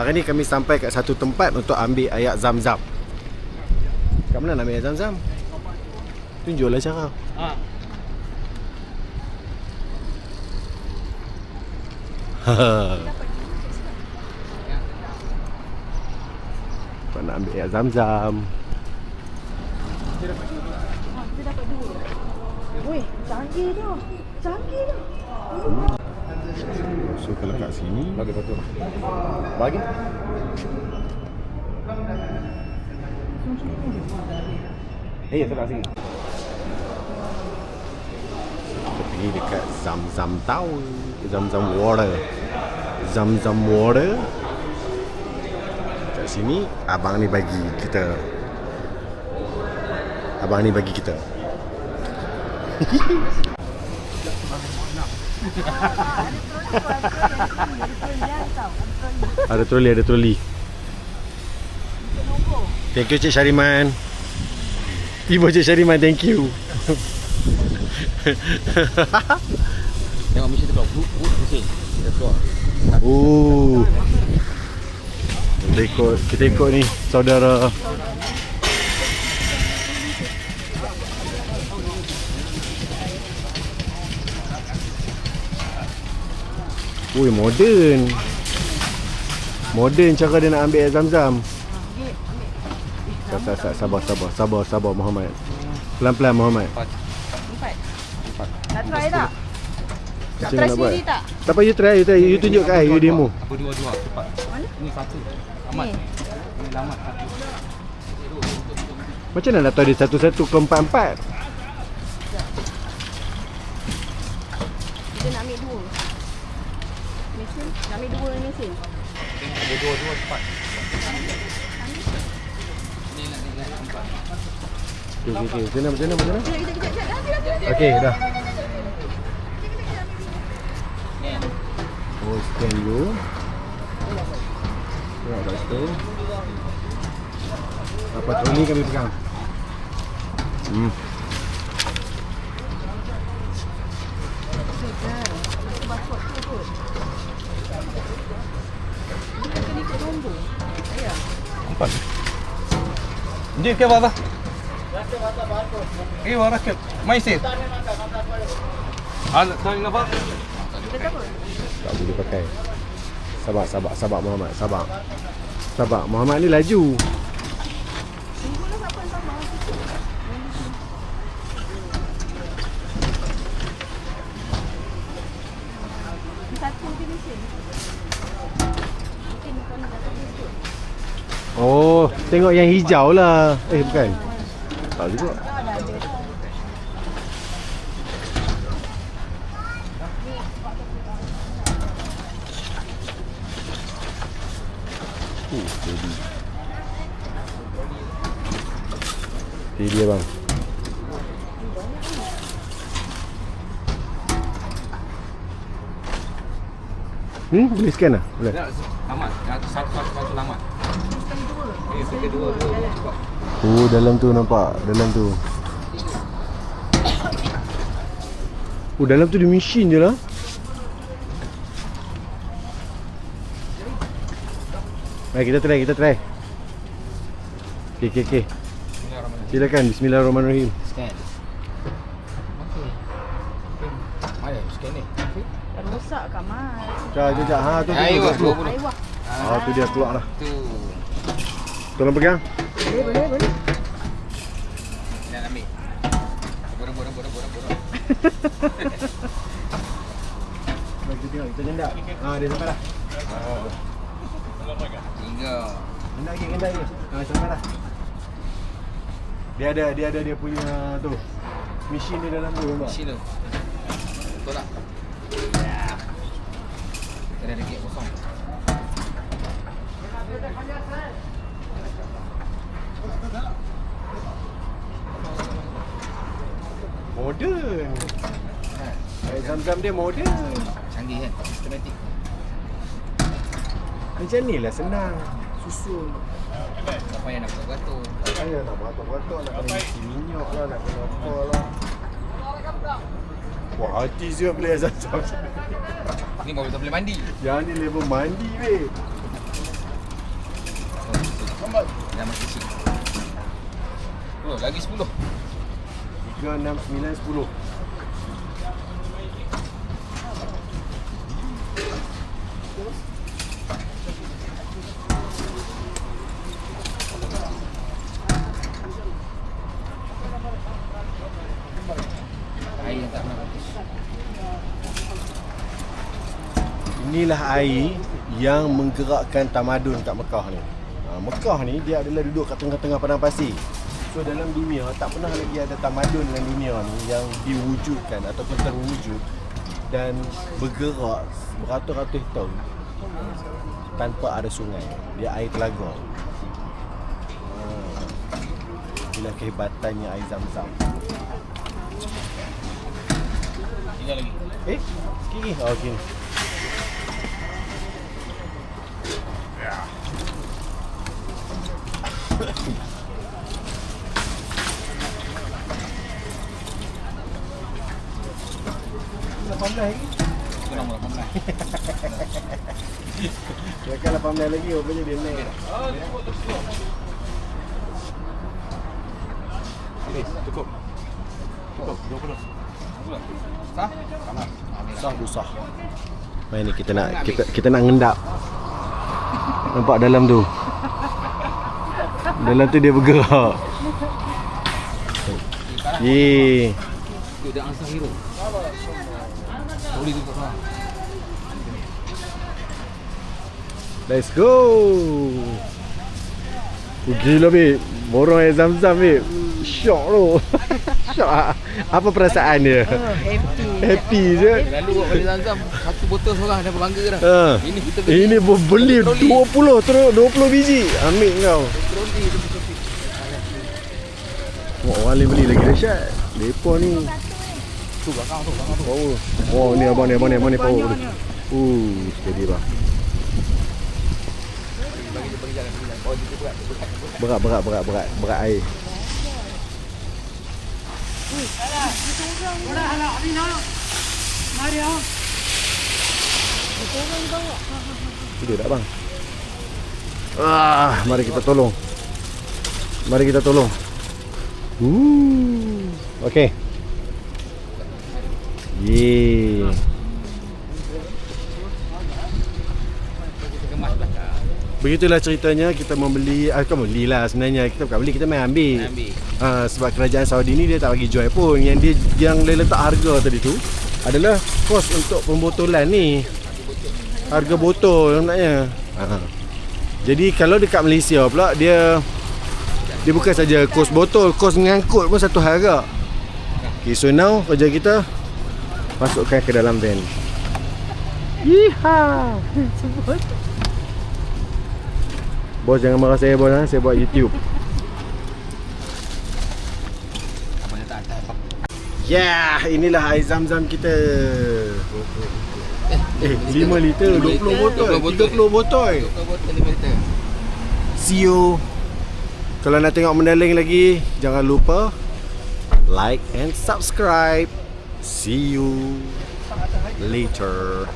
Hari ni kami sampai kat satu tempat untuk ambil air zam-zam. Kat mana nak ambil air zam-zam? Tunjuklah cara. Kau nak ambil air zam-zam. Kita dapat dua. Weh, canggih tu. Canggih tu. So kalau kat sini Bagi satu. Bagi. Sebelah sini. kita pergi dekat Zam-Zam Tower, Zam-Zam Water. Zam-Zam Water. Kat sini abang ni bagi kita. Abang ni bagi kita. Ada troli, ada troli. Thank you Cik Syariman. Ibu Cik Syariman, thank you. Tengok mesin tu keluar. Mesin. Dia keluar. Kita ikut ni saudara. Ui, moden. Moden cara dia nak ambil air zam-zam. Sabar Muhammad. Pelan-pelan Muhammad. Empat. Nak try tak? Nak Macam try mana nak buat? sendiri tak? Tak apa, you try. You tunjuk kat you demo. Apa dua cepat. Mana? Ni satu. Amat. Ni. Ni lamat satu. Macam mana nak tahu dia satu-satu ke empat-empat? Kita nak ambil dua. Mesin? Nak ambil dua mesin? Ada dua cepat. Ni nak empat. Okay. Macam mana? Kejap. Okay, dah. Oh, scan dulu. Tengok kat situ. Apa troli kami pegang. Empat. Dia ke apa? Rakit. Mai sih. Tahu apa? Tak boleh pakai. Sabar Muhammad, sabar. Muhammad ni laju. Oh, tengok yang hijau lah. Bukan. Tak juga. Jadi dia bang. Boleh scan lah? Boleh. Lamat. Satu lamat. Ini kedua. Oh, dalam tu nampak. Dalam tu. Oh, dalam tu dia mesin je lah. Baik, kita try. Okay. Silakan, bismillahirrahmanirrahim. Scan. Mana scan ni? Dah rosak kat Mas. Sekejap. Tu Air wah, 20. Air wah. Tu dia keluar dah. Tu. Tolong pegang. Boleh. Nak ambil. Bodoh. Mari kita tengok, kita jendak. Dia sampai dah. Tinggal. Jendak lagi. Sampai dah. Dia ada dia punya tu. Mesin dia dalam tu, nampak? Mesin tu. Betul tak? Ya. Ada lagi kosong. Moden. Air zam-zam dia moden. Canggih kan? Sistematik. Macam ni lah senang. Susun. Tak payah nak beratur. Tak payah nak beratur-beratur. Nak kena isi minyak lah. Nak kena apa lah. Wah, hati saya boleh air zam-zam. Ni baru tak boleh mandi. Yang ni level mandi, babe. Dah masih isi. Oh, lagi 10. 3, 6, 9, 10. Air yang tak pernah habis. Inilah air yang menggerakkan tamadun kat Mekah ni. Mekah ni dia adalah duduk kat tengah-tengah padang pasir. So dalam dunia tak pernah lagi ada tamadun dalam dunia ni yang diwujudkan ataupun terwujud dan bergerak beratus-ratus tahun tanpa ada sungai. Dia air telaga. Inilah kehebatannya air Zam-Zam. Tinggal lagi. Sikit lagi. Oh, okey. Lagi. Itu nombor 18. Dia kan 18 lagi, rupanya dia naik. Ini, cukup. Cukup, 20. Sah? Sah susah. Main ni kita nak ngendap. Nampak dalam tu. Dalam tu dia bergerak. Ye. Tu dia ansar hero. Boleh tu tak salah. Let's go. Gila babe. Borong air Zam-Zam babe. Syok tu. Syok ah. Apa perasaan dia? Happy. Happy je. Lalu buat balik Zam-Zam satu botol seorang dah berbangga dah. Ini kita Ini beli 20 biji. Ambil kau. troli tu. Wah, orang lain beli lagi dahsyat. Depa ni. Tu belakang tu. Power. Oh, ni abang ni power tu. Steady bang. Bagi jalan. Oh, dia Berat air. Sudah tak bang? Mari kita tolong. Okey. Ye. kemas belakang. Begitulah ceritanya kita membeli, bukan beli lah sebenarnya, kita bukan beli, kita main ambil. Sebab kerajaan Saudi ni dia tak bagi jual pun. Yang dia letak harga tadi tu adalah kos untuk pembotolan ni. Harga botol sebenarnya. Jadi kalau dekat Malaysia pula dia bukan saja kos botol, kos mengangkut pun satu harga. Okay, so now kerja kita masukkan ke dalam van. Yeehaw. Bos jangan marah saya bos, saya buat YouTube. Apa dia tak ada. Ya, inilah air Zam-Zam kita. 5 liter, 20 botol, 30 botol. 20 botol 5 liter. See you. Kalau nak tengok mendaling lagi, jangan lupa like and subscribe. See you later.